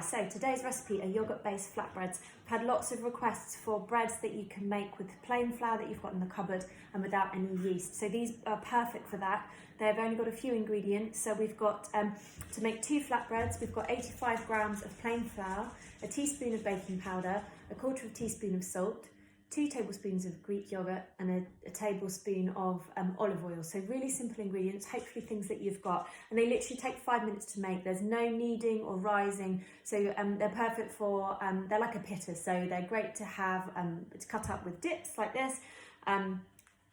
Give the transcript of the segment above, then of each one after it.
So today's recipe are yogurt-based flatbreads. We've had lots of requests for breads that you can make with plain flour that you've got in the cupboard and without any yeast. So these are perfect for that. They've only got a few ingredients. So we've got, to make 2 flatbreads, we've got 85 grams of plain flour, a teaspoon of baking powder, a quarter of a teaspoon of salt, 2 tablespoons of Greek yogurt and a tablespoon of olive oil. So really simple ingredients, hopefully things that you've got. And they literally take 5 minutes to make. There's no kneading or rising. So they're perfect for, they're like a pitta. So they're great to have, to cut up with dips like this,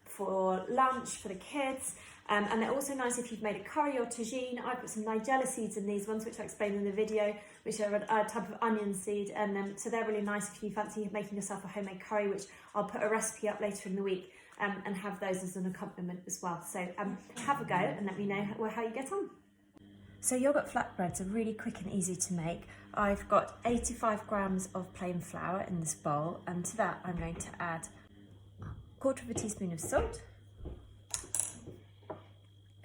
for lunch, for the kids. And they're also nice if you've made a curry or tagine. I've put some nigella seeds in these ones, which I explained in the video, which are a type of onion seed. And so they're really nice if you fancy making yourself a homemade curry, which I'll put a recipe up later in the week, and have those as an accompaniment as well. So have a go and let me know how you get on. So yogurt flatbreads are really quick and easy to make. I've got 85 grams of plain flour in this bowl, and to that I'm going to add a quarter of a teaspoon of salt,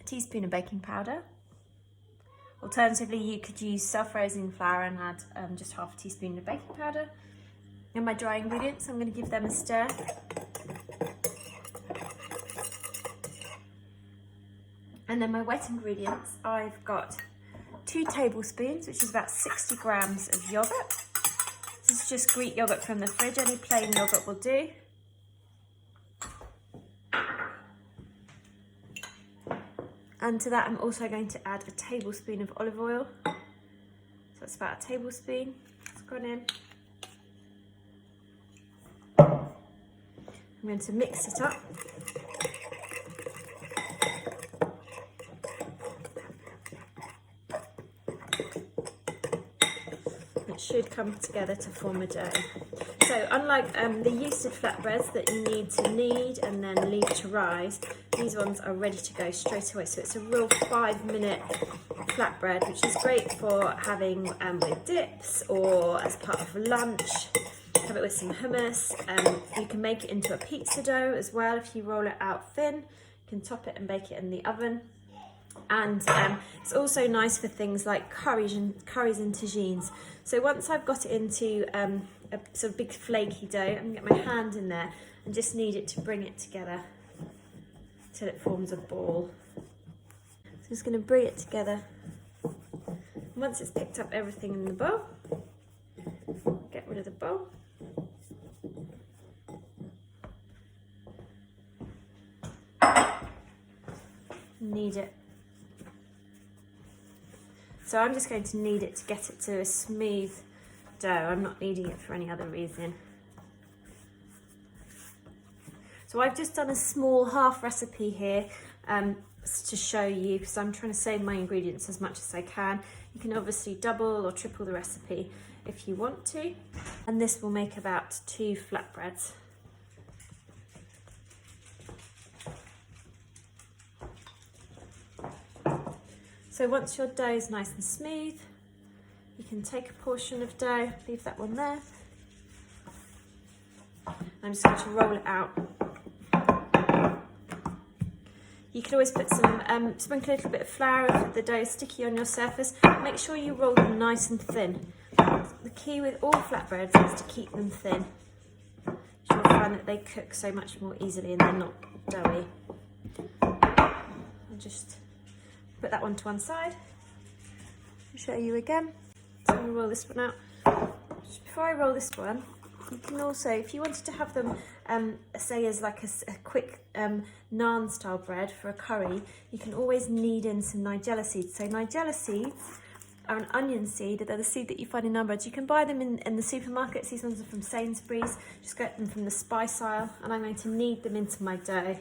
teaspoon of baking powder. Alternatively, you could use self-raising flour and add just half a teaspoon of baking powder. And my dry ingredients, I'm going to give them a stir. And then my wet ingredients, I've got 2 tablespoons, which is about 60 grams of yogurt. This is just Greek yogurt from the fridge, any plain yogurt will do. And to that I'm also going to add a tablespoon of olive oil. So that's about a tablespoon. It's gone in. I'm going to mix it up. It should come together to form a dough. So unlike the yeasted flatbreads that you need to knead and then leave to rise, these ones are ready to go straight away. So it's a real 5-minute flatbread, which is great for having with dips or as part of lunch. Have it with some hummus. You can make it into a pizza dough as well if you roll it out thin. You can top it and bake it in the oven. And it's also nice for things like curries and tagines. So once I've got it into a sort of big flaky dough, I'm going to get my hand in there and just knead it to bring it together till it forms a ball. So I'm just going to bring it together. Once it's picked up everything in the bowl, get rid of the bowl. Knead it. So I'm just going to knead it to get it to a smooth dough. I'm not kneading it for any other reason. So I've just done a small half recipe here to show you, because I'm trying to save my ingredients as much as I can. You can obviously double or triple the recipe if you want to. And this will make about 2 flatbreads. So once your dough is nice and smooth, you can take a portion of dough, leave that one there. I'm just going to roll it out. You can always put some, sprinkle a little bit of flour if the dough is sticky on your surface. Make sure you roll them nice and thin. The key with all flatbreads is to keep them thin. You'll find that they cook so much more easily and they're not doughy. I'll just put that one to one side. I'll show you again. So I'm going to roll this one out. Just before I roll this one, you can also, if you wanted to have them, say as like a quick naan style bread for a curry, you can always knead in some nigella seeds. So nigella seeds are an onion seed. They're the seed that you find in numbers. You can buy them in the supermarkets. These ones are from Sainsbury's. Just get them from the spice aisle, and I'm going to knead them into my dough.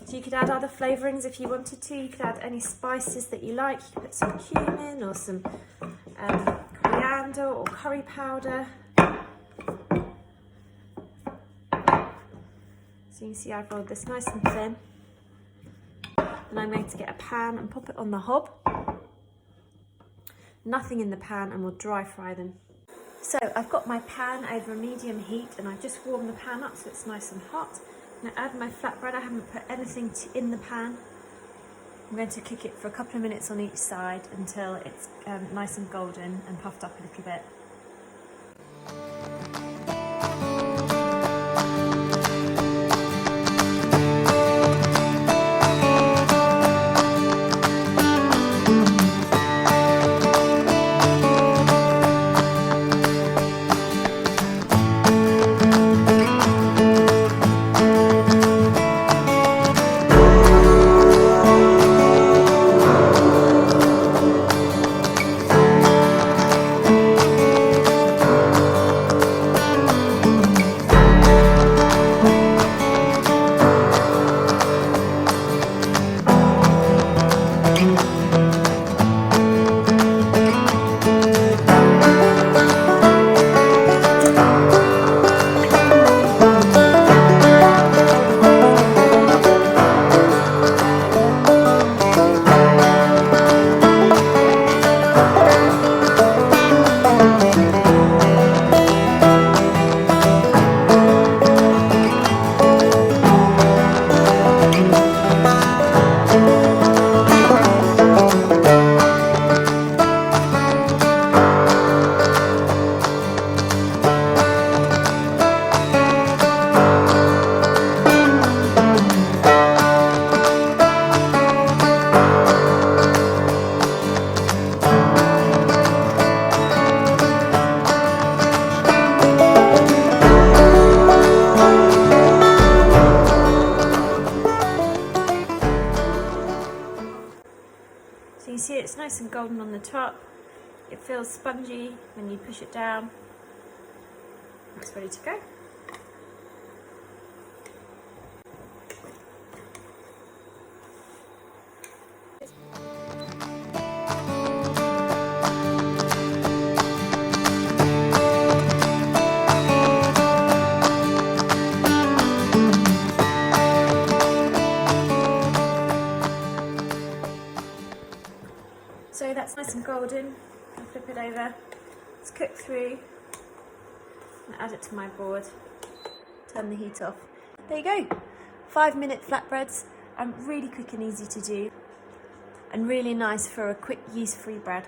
So you could add other flavourings if you wanted to. You could add any spices that you like. You could put some cumin or some coriander or curry powder. So you can see I've rolled this nice and thin. And I'm going to get a pan and pop it on the hob. Nothing in the pan, and we'll dry fry them. So I've got my pan over a medium heat, and I've just warmed the pan up so it's nice and hot. Now add my flatbread. I haven't put anything in the pan. I'm going to cook it for a couple of minutes on each side until it's nice and golden and puffed up a little bit. So you see it's nice and golden on the top. It feels spongy when you push it down. It's ready to go. So that's nice and golden. I'll flip it over. It's cooked through. And add it to my board. Turn the heat off. There you go. 5-minute flatbreads. Really quick and easy to do. And really nice for a quick yeast-free bread.